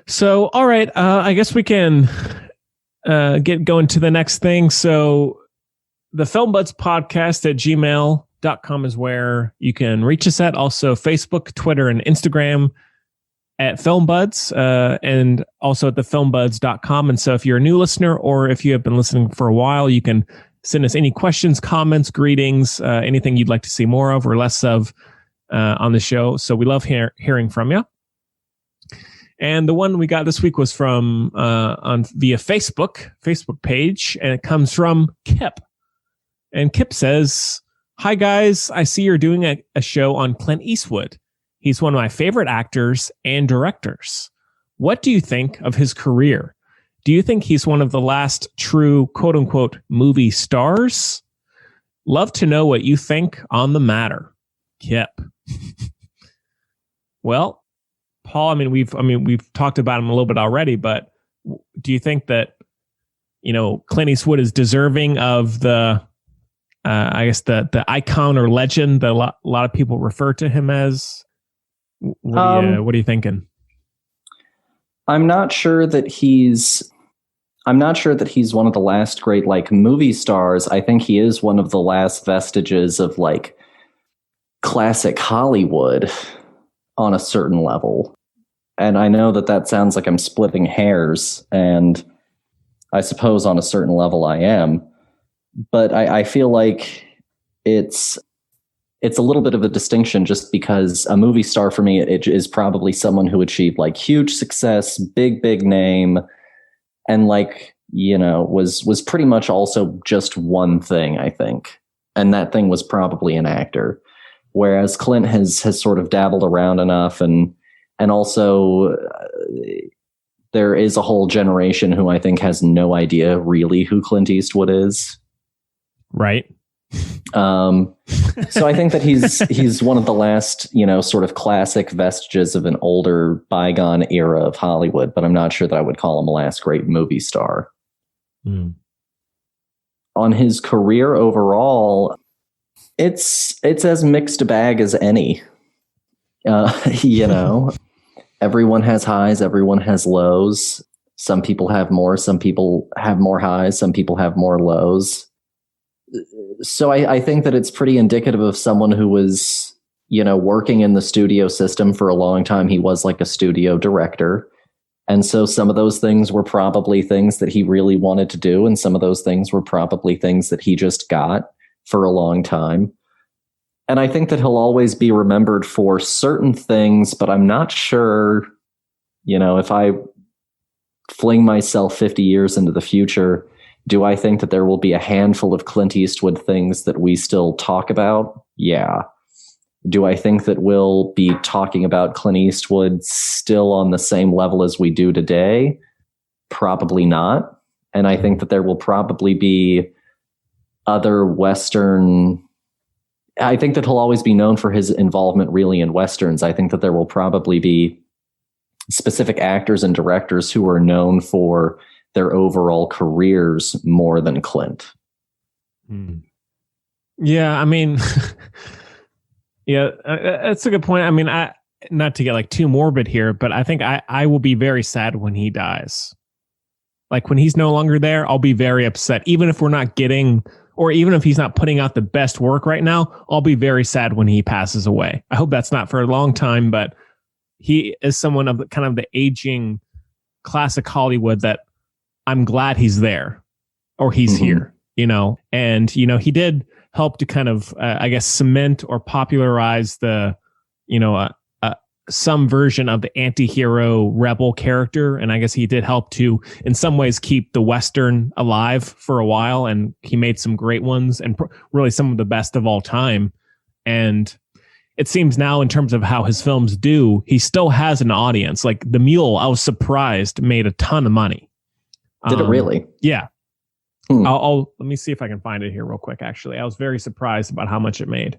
So, all right. I guess we can get going to the next thing. So the Film Buds podcast at gmail.com is where you can reach us at. Also Facebook, Twitter, and Instagram at Film Buds, and also at thefilmbuds.com. And so if you're a new listener, or if you have been listening for a while, you can send us any questions, comments, greetings, anything you'd like to see more of or less of on the show. So we love hearing from you. And the one we got this week was from via Facebook page, and it comes from Kip. And Kip says, "Hi guys, I see you're doing a show on Clint Eastwood. He's one of my favorite actors and directors. What do you think of his career? Do you think he's one of the last true quote unquote movie stars? Love to know what you think on the matter." Kip. Well, Paul, we've talked about him a little bit already, but do you think that, Clint Eastwood is deserving of the icon or legend that a lot of people refer to him as? What are you thinking? I'm not sure that he's one of the last great movie stars. I think he is one of the last vestiges of classic Hollywood on a certain level. And I know that sounds like I'm splitting hairs, and I suppose on a certain level I am, but I feel like it's a little bit of a distinction, just because a movie star for me, it is probably someone who achieved huge success, big name, and was pretty much also just one thing, I think. And that thing was probably an actor. Whereas Clint has sort of dabbled around enough, and also there is a whole generation who I think has no idea really who Clint Eastwood is. Right. So I think that he's one of the last, sort of classic vestiges of an older bygone era of Hollywood, but I'm not sure that I would call him a last great movie star. On his career overall, it's as mixed a bag as any. Everyone has highs, everyone has lows. Some people have more, some people have more highs, some people have more lows. So I think that it's pretty indicative of someone who was, working in the studio system for a long time. He was like a studio director. And so some of those things were probably things that he really wanted to do. And some of those things were probably things that he just got for a long time. And I think that he'll always be remembered for certain things, but I'm not sure, if I fling myself 50 years into the future, do I think that there will be a handful of Clint Eastwood things that we still talk about? Yeah. Do I think that we'll be talking about Clint Eastwood still on the same level as we do today? Probably not. And I think that there will probably be other Western... I think that he'll always be known for his involvement really in Westerns. I think that there will probably be specific actors and directors who are known for their overall careers more than Clint. Yeah, yeah, that's a good point. Not to get too morbid here, but I think I will be very sad when he dies. When he's no longer there, I'll be very upset. Even if we're not getting, or even if he's not putting out the best work right now, I'll be very sad when he passes away. I hope that's not for a long time, but he is someone of kind of the aging classic Hollywood that I'm glad he's there, or he's here, and, he did help to kind of, cement or popularize the, some version of the anti-hero rebel character. And I guess he did help to, in some ways, keep the Western alive for a while. And he made some great ones, and really some of the best of all time. And it seems now, in terms of how his films do, he still has an audience. The Mule, I was surprised, made a ton of money. Did it really? Yeah. I'll let me see if I can find it here real quick. Actually, I was very surprised about how much it made.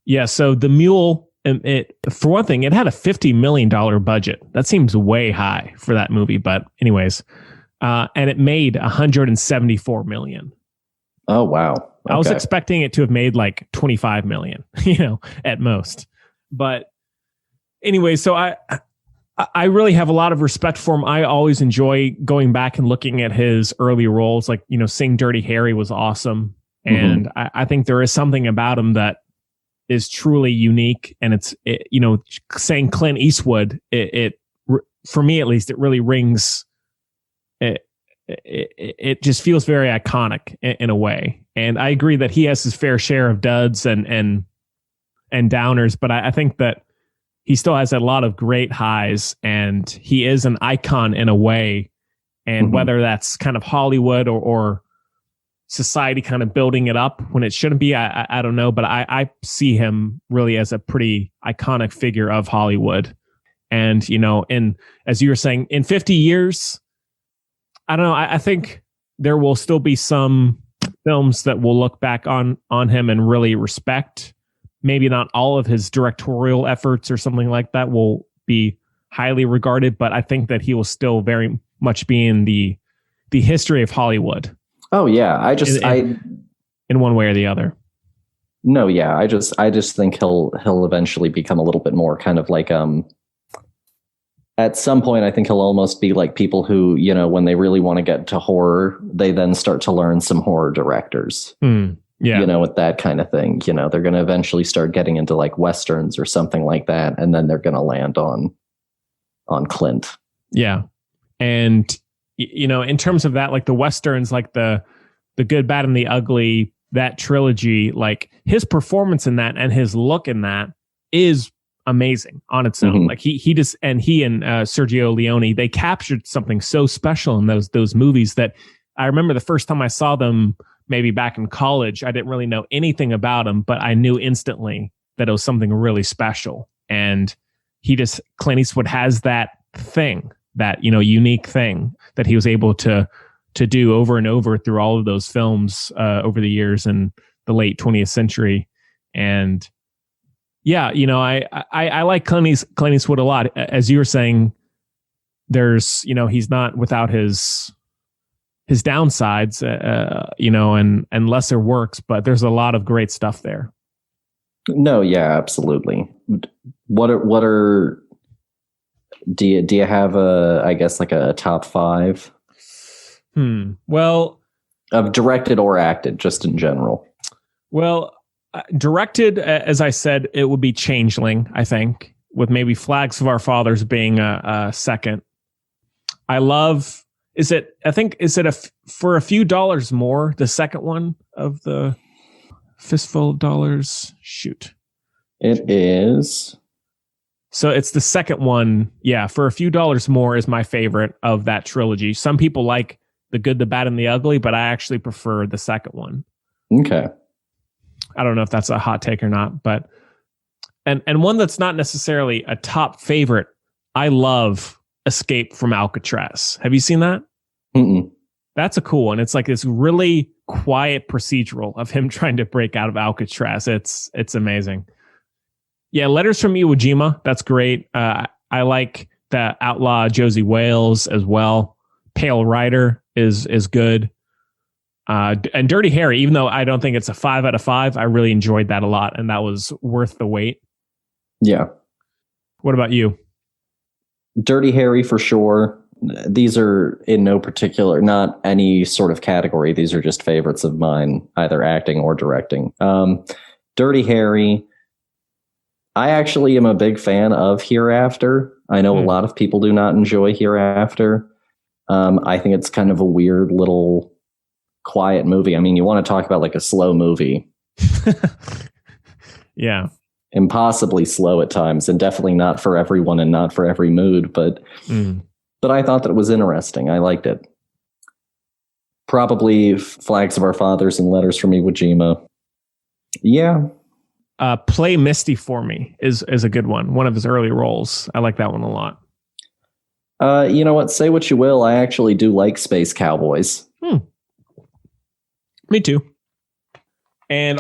Yeah. So the Mule, for one thing, it had a $50 million budget. That seems way high for that movie. But anyways, and it made $174 million. Oh, wow. Okay. I was expecting it to have made like 25 million, at most. But anyway, so I really have a lot of respect for him. I always enjoy going back and looking at his early roles. Like, Sing Dirty Harry was awesome. And I think there is something about him that is truly unique. And saying Clint Eastwood, it for me at least, it really rings. It just feels very iconic in a way. And I agree that he has his fair share of duds and downers, but I think that he still has a lot of great highs, and he is an icon in a way. And whether that's kind of Hollywood or society kind of building it up when it shouldn't be, I don't know, but I see him really as a pretty iconic figure of Hollywood. And, as you were saying, in 50 years, I don't know. I think there will still be some films that will look back on him and really respect. Maybe not all of his directorial efforts or something like that will be highly regarded, but I think that he will still very much be in the history of Hollywood. Oh yeah, in one way or the other. No, yeah, I just think he'll eventually become a little bit more kind of like at some point, I think he'll almost be like people who, when they really want to get to horror, they then start to learn some horror directors. Yeah. With that kind of thing. They're going to eventually start getting into like Westerns or something like that. And then they're going to land on Clint. Yeah. And, in terms of that, like the Westerns, like the Good, Bad, and the Ugly, that trilogy, like his performance in that and his look in that is amazing on its own. Like he and Sergio Leone, they captured something so special in those movies that I remember the first time I saw them, maybe back in college, I didn't really know anything about them, but I knew instantly that it was something really special. And Clint Eastwood has that thing, that, unique thing that he was able to do over and over through all of those films over the years in the late 20th century. And yeah, I like Clint Eastwood a lot. As you were saying, there's, he's not without his downsides, and lesser works, but there's a lot of great stuff there. No, yeah, absolutely. Do you have I guess like a top 5? Well, of directed or acted, just in general. Well, directed, as I said, it would be Changeling, I think, with maybe Flags of Our Fathers being a second. I love. Is it for a few dollars more, the second one of the Fistful of Dollars? Shoot. It is. So it's the second one. Yeah, for a few dollars more is my favorite of that trilogy. Some people like The Good, the Bad, and the Ugly, but I actually prefer the second one. Okay. I don't know if that's a hot take or not, but and one that's not necessarily a top favorite. I love Escape from Alcatraz. Have you seen that? Mm-mm. That's a cool one. It's like this really quiet procedural of him trying to break out of Alcatraz. It's amazing. Yeah, Letters from Iwo Jima. That's great. I like the Outlaw Josie Wales as well. Pale Rider is good. And Dirty Harry, even though I don't think it's a 5 out of 5, I really enjoyed that a lot, and that was worth the wait. Yeah. What about you? Dirty Harry for sure. These are in no particular, not any sort of category. These are just favorites of mine, either acting or directing. Dirty Harry. I actually am a big fan of Hereafter. I know a lot of people do not enjoy Hereafter. I think it's kind of a weird little quiet movie. I mean, you want to talk about like a slow movie. Yeah. Impossibly slow at times, and definitely not for everyone and not for every mood. But I thought that it was interesting. I liked it. Probably Flags of Our Fathers and Letters from Iwo Jima. Yeah. Play Misty for Me is a good one. One of his early roles. I like that one a lot. You know what? Say what you will. I actually do like Space Cowboys. Me too. And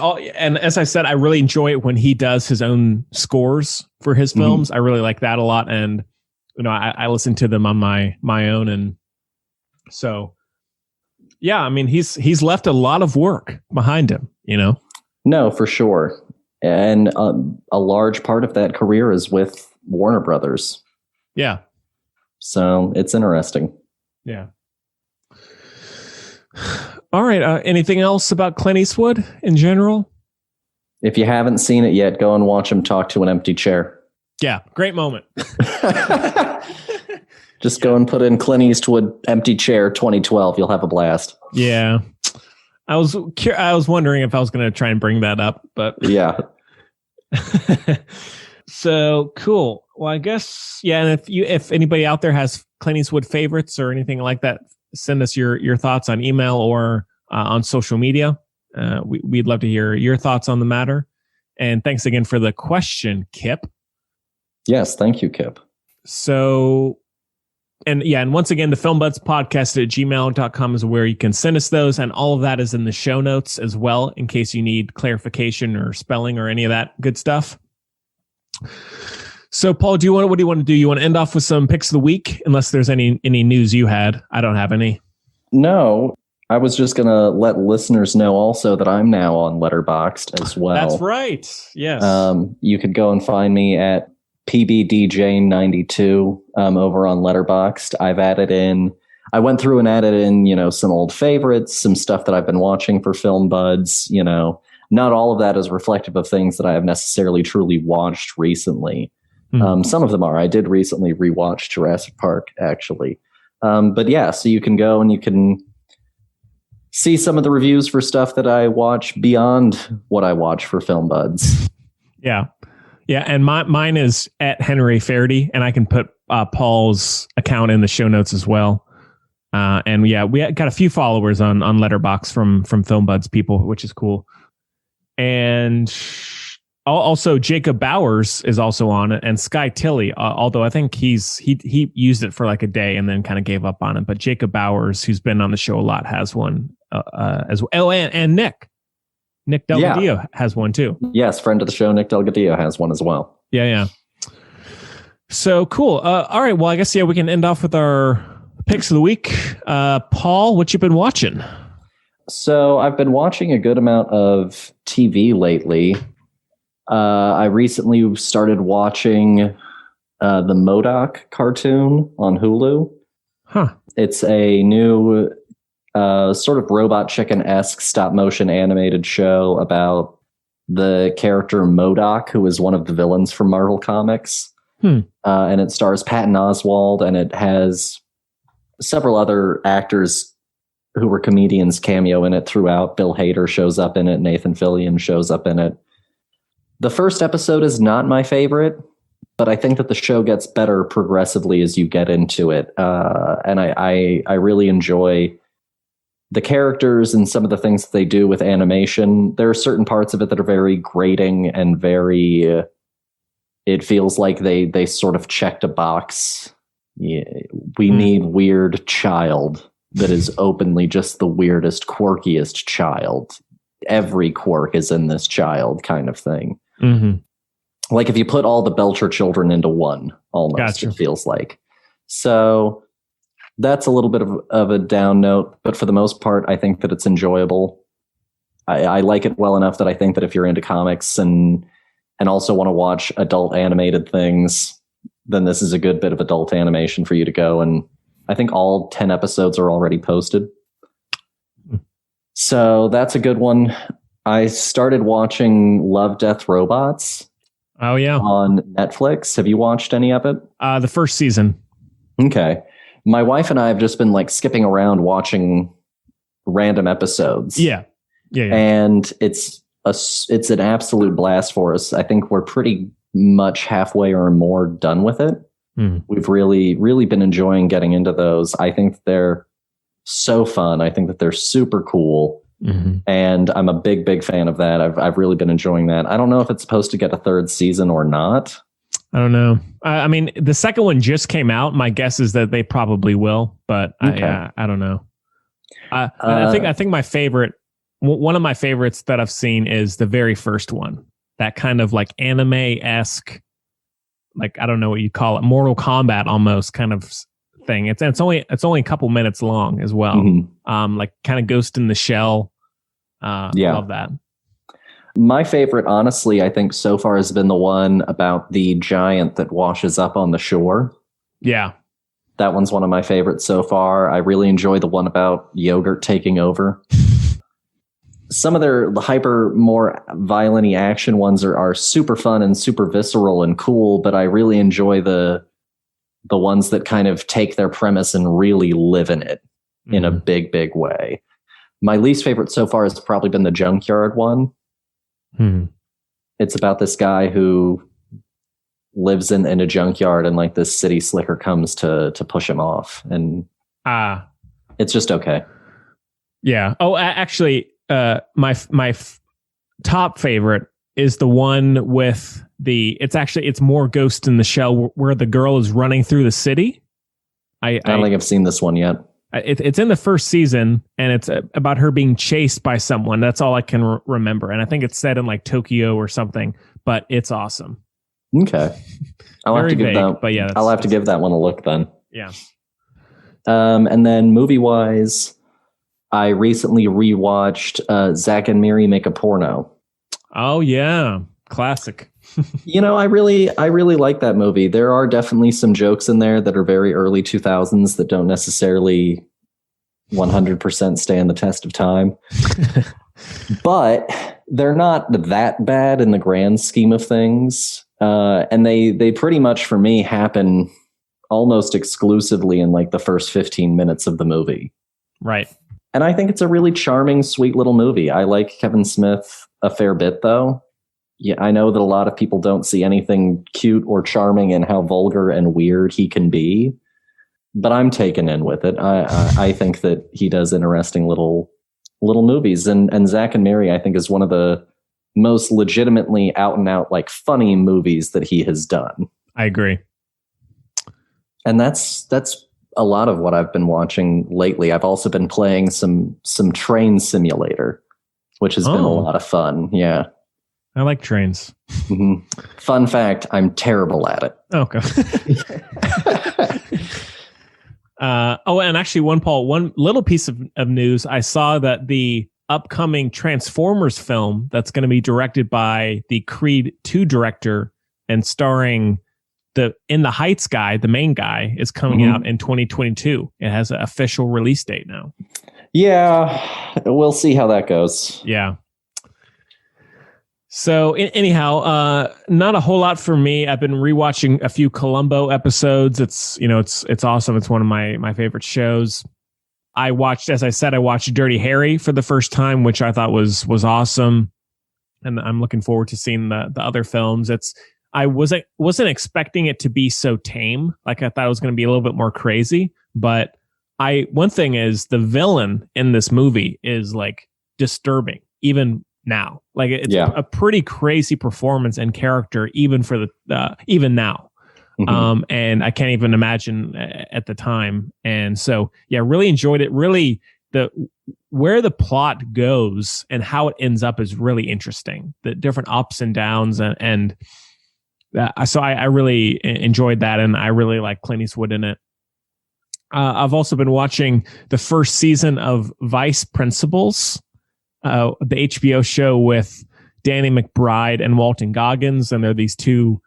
as I said, I really enjoy it when he does his own scores for his films. I really like that a lot. And, I listen to them on my own. And so, yeah, I mean, he's left a lot of work behind him, No, for sure. And a large part of that career is with Warner Brothers. Yeah. So it's interesting. Yeah. All right. Anything else about Clint Eastwood in general? If you haven't seen it yet, go and watch him talk to an empty chair. Yeah. Great moment. Just go and put in Clint Eastwood empty chair 2012. You'll have a blast. Yeah. I was wondering if I was going to try and bring that up, but yeah. So cool. Well, I guess, yeah. And if anybody out there has Clint Eastwood favorites or anything like that, send us your thoughts on email or on social media. We'd love to hear your thoughts on the matter. And thanks again for the question, Kip. Yes, thank you, Kip. So, and once again, the FilmBuds podcast at gmail.com is where you can send us those. And all of that is in the show notes as well, in case you need clarification or spelling or any of that good stuff. So, Paul, what do you want to do? You want to end off with some picks of the week, unless there's any news you had? I don't have any. No, I was just going to let listeners know also that I'm now on Letterboxd as well. That's right. Yes. You could go and find me at PBDJ92 over on Letterboxd. I went through and added in, some old favorites, some stuff that I've been watching for Film Buds. Not all of that is reflective of things that I have necessarily truly watched recently. Some of them are. I did recently rewatch Jurassic Park, actually. But yeah, so you can go and you can see some of the reviews for stuff that I watch beyond what I watch for Film Buds. Yeah. Yeah. And mine is at Henry Fairdy, and I can put Paul's account in the show notes as well. And yeah, we got a few followers on Letterboxd from Film Buds people, which is cool. And also Jacob Bowers is also on it, and Sky Tilley, although I think he used it for like a day and then kind of gave up on it. But Jacob Bowers, who's been on the show a lot, has one as well. Oh, and Nick Delgadillo has one too. Yes, friend of the show, Nick Delgadillo has one as well. Yeah. So cool. All right. Well, I guess we can end off with our picks of the week. Paul, what you been watching? So I've been watching a good amount of TV lately. I recently started watching the M.O.D.O.K cartoon on Hulu. Huh. It's a new sort of Robot Chicken-esque stop-motion animated show about the character M.O.D.O.K, who is one of the villains from Marvel Comics. And it stars Patton Oswalt, and it has several other actors who were comedians cameo in it throughout. Bill Hader shows up in it. Nathan Fillion shows up in it. The first episode is not my favorite, but I think that the show gets better progressively as you get into it. And I really enjoy the characters and some of the things that they do with animation. There are certain parts of it that are very grating and very... it feels like they sort of checked a box. Yeah, we need weird child that is openly just the weirdest, quirkiest child. Every quirk is in this child kind of thing. Mm-hmm. Like if you put all the Belcher children into one, almost, gotcha. It feels like. So that's a little bit of a down note, but for the most part, I think that it's enjoyable. I like it well enough that I think that if you're into comics and also want to watch adult animated things, then this is a good bit of adult animation for you to go. And I think all 10 episodes are already posted. So that's a good one. I started watching Love, Death, Robots. Oh, yeah. On Netflix. Have you watched any of it? The first season. Okay. My wife and I have just been like skipping around watching random episodes. Yeah. And it's an absolute blast for us. I think we're pretty much halfway or more done with it. We've really, really been enjoying getting into those. I think they're so fun. I think that they're super cool. And I'm a big, big fan of that. I've really been enjoying that. I don't know if it's supposed to get a third season or not. I don't know. I mean, the second one just came out. My guess is that they probably will, but okay. I don't know. I think my favorite one of my favorites that I've seen is the very first one. That kind of like anime-esque, like, I don't know what you call it, Mortal Kombat almost kind of thing. It's only a couple minutes long as well. Like kind of Ghost in the Shell. Love that. My favorite, honestly, I think so far has been the one about the giant that washes up on the shore. Yeah. That one's one of my favorites so far. I really enjoy the one about yogurt taking over. Some of their hyper, more violent-y action ones are super fun and super visceral and cool, but I really enjoy the ones that kind of take their premise and really live in it in a big, big way. My least favorite so far has probably been the Junkyard one. It's about this guy who lives in a junkyard, and like this city slicker comes to push him off, and it's just okay. Yeah. Oh, actually, my top favorite is the one with it's more Ghost in the Shell, where the girl is running through the city. I don't think I've seen this one yet. It's in the first season, and it's about her being chased by someone. That's all I can remember. And I think it's set in like Tokyo or something, but it's awesome. Okay. I'll have to give that one a look then. Yeah. And then movie-wise, I recently rewatched Zack and Miri Make a Porno. Oh yeah, classic. I really like that movie. There are definitely some jokes in there that are very early 2000s that don't necessarily 100% stand the test of time. But they're not that bad in the grand scheme of things. And they pretty much, for me, happen almost exclusively in like the first 15 minutes of the movie. Right. And I think it's a really charming, sweet little movie. I like Kevin Smith a fair bit, though. Yeah, I know that a lot of people don't see anything cute or charming in how vulgar and weird he can be, but I'm taken in with it. I think that he does interesting little movies, and Zack and Miri, I think, is one of the most legitimately out and out like funny movies that he has done. I agree. And that's a lot of what I've been watching lately. I've also been playing some Train Simulator, which has been a lot of fun. Yeah. I like trains. Fun fact, I'm terrible at it. Okay. And actually, one little piece of news. I saw that the upcoming Transformers film that's going to be directed by the Creed 2 director and starring the In the Heights guy, the main guy, is coming out in 2022. It has an official release date now. Yeah, we'll see how that goes. Yeah. So anyhow, not a whole lot for me. I've been rewatching a few Columbo episodes. It's awesome. It's one of my favorite shows. I watched Dirty Harry for the first time, which I thought was awesome. And I'm looking forward to seeing the other films. I wasn't expecting it to be so tame. Like, I thought it was going to be a little bit more crazy, but one thing is the villain in this movie is like disturbing even now. Like, it's a pretty crazy performance and character even for even now. And I can't even imagine at the time. And so, yeah, really enjoyed it. Really, where the plot goes and how it ends up is really interesting. The different ups and downs, and so I really enjoyed that, and I really like Clint Eastwood in it. I've also been watching the first season of Vice Principals, the HBO show with Danny McBride and Walton Goggins, and they're these two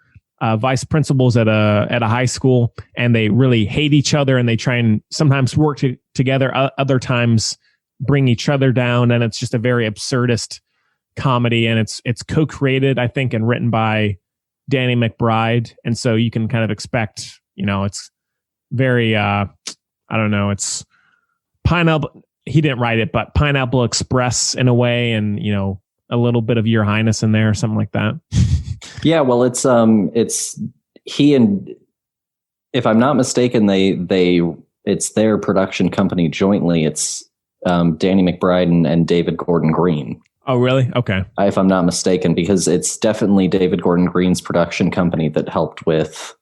vice principals at a high school, and they really hate each other, and they try and sometimes work together, other times bring each other down, and it's just a very absurdist comedy, and it's co-created, I think, and written by Danny McBride, and so you can kind of expect, it's very it's Pineapple. He didn't write it, but Pineapple Express in a way, and a little bit of Your Highness in there, or something like that. Yeah, well, it's he, and if I'm not mistaken, it's their production company jointly. It's Danny McBride and David Gordon Green. Oh, really? Okay. If I'm not mistaken, because it's definitely David Gordon Green's production company that helped with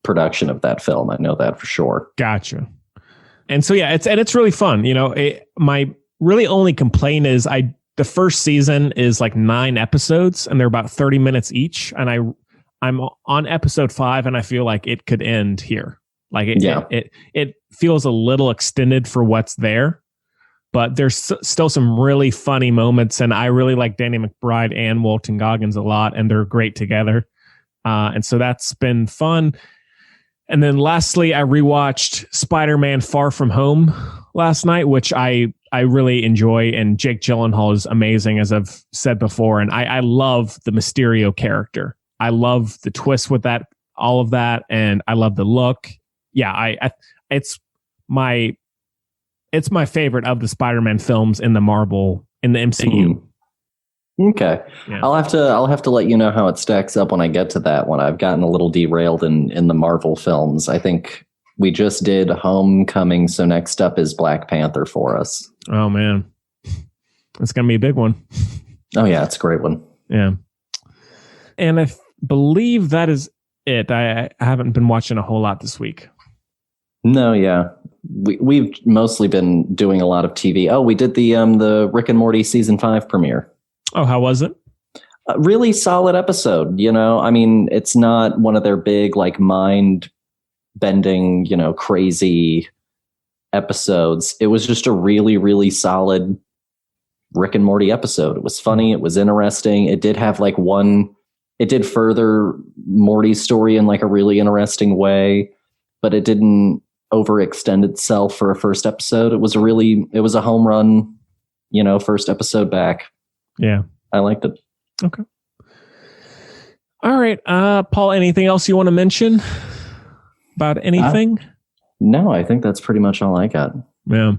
production of that film. I know that for sure. Gotcha. And so, yeah, it's really fun. My really only complaint is I the first season is like 9 episodes, and they're about 30 minutes each. And I'm on episode 5, and I feel like it could end here. Like it feels a little extended for what's there, but there's still some really funny moments, and I really like Danny McBride and Walton Goggins a lot, and they're great together. And so that's been fun. And then lastly, I rewatched Spider-Man Far From Home last night, which I really enjoy, and Jake Gyllenhaal is amazing, as I've said before, and I love the Mysterio character. I love the twist with that, all of that, and I love the look. Yeah, it's my favorite of the Spider-Man films in the MCU. Okay. Yeah. I'll have to let you know how it stacks up when I get to that one. I've gotten a little derailed in the Marvel films. I think we just did Homecoming, so next up is Black Panther for us. Oh man. It's going to be a big one. Oh yeah, it's a great one. Yeah. And I believe that is it. I haven't been watching a whole lot this week. No, yeah. We've mostly been doing a lot of TV. Oh, we did the Rick and Morty season 5 premiere. Oh, how was it? A really solid episode. I mean, it's not one of their big, like, mind bending, crazy episodes. It was just a really, really solid Rick and Morty episode. It was funny. It was interesting. It did have it did further Morty's story in like a really interesting way, but it didn't overextend itself for a first episode. It was a home run, first episode back. Yeah. I liked it. Okay. All right. Paul, anything else you want to mention about anything? No, I think that's pretty much all I got. Yeah.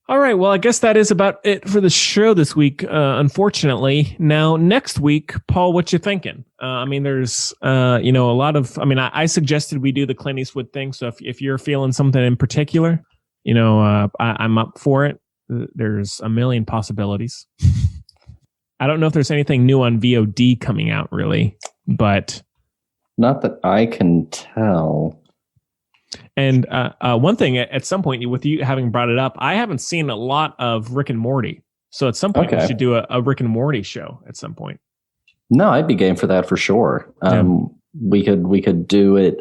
All right. Well, I guess that is about it for the show this week, unfortunately. Now, next week, Paul, what you thinking? I mean, there's, a lot of, I suggested we do the Clint Eastwood thing. So if you're feeling something in particular, I'm up for it. There's a million possibilities. I don't know if there's anything new on VOD coming out, really, but not that I can tell. And one thing, at some point, with you having brought it up, I haven't seen a lot of Rick and Morty. So at some point, we should do a Rick and Morty show at some point. No, I'd be game for that for sure. We could do it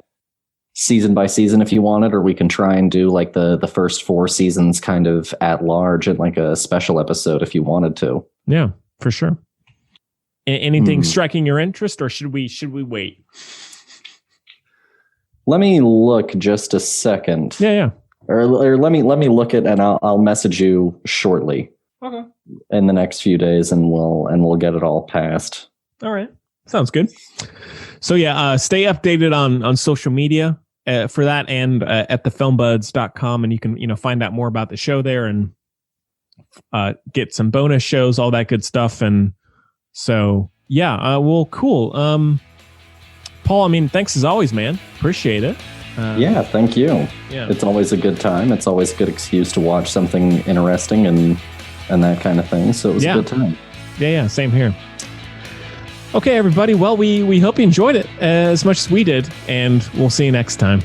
season by season if you wanted, or we can try and do like the first 4 seasons kind of at large and like a special episode if you wanted to. Yeah, for sure. Anything striking your interest, or should we wait? Let me look just a second. Yeah. Or let me look at, and I'll message you shortly. Okay. In the next few days, and we'll get it all passed. All right. Sounds good. So yeah, stay updated on social media for that, and at thefilmbuds.com, and you can find out more about the show there, and get some bonus shows, all that good stuff. And so yeah, well, cool. Paul, thanks as always, man. Appreciate it. Yeah, thank you. Yeah. It's always a good time. It's always a good excuse to watch something interesting and that kind of thing. So it was a good time. Yeah, same here. Okay, everybody. Well, we hope you enjoyed it as much as we did, and we'll see you next time.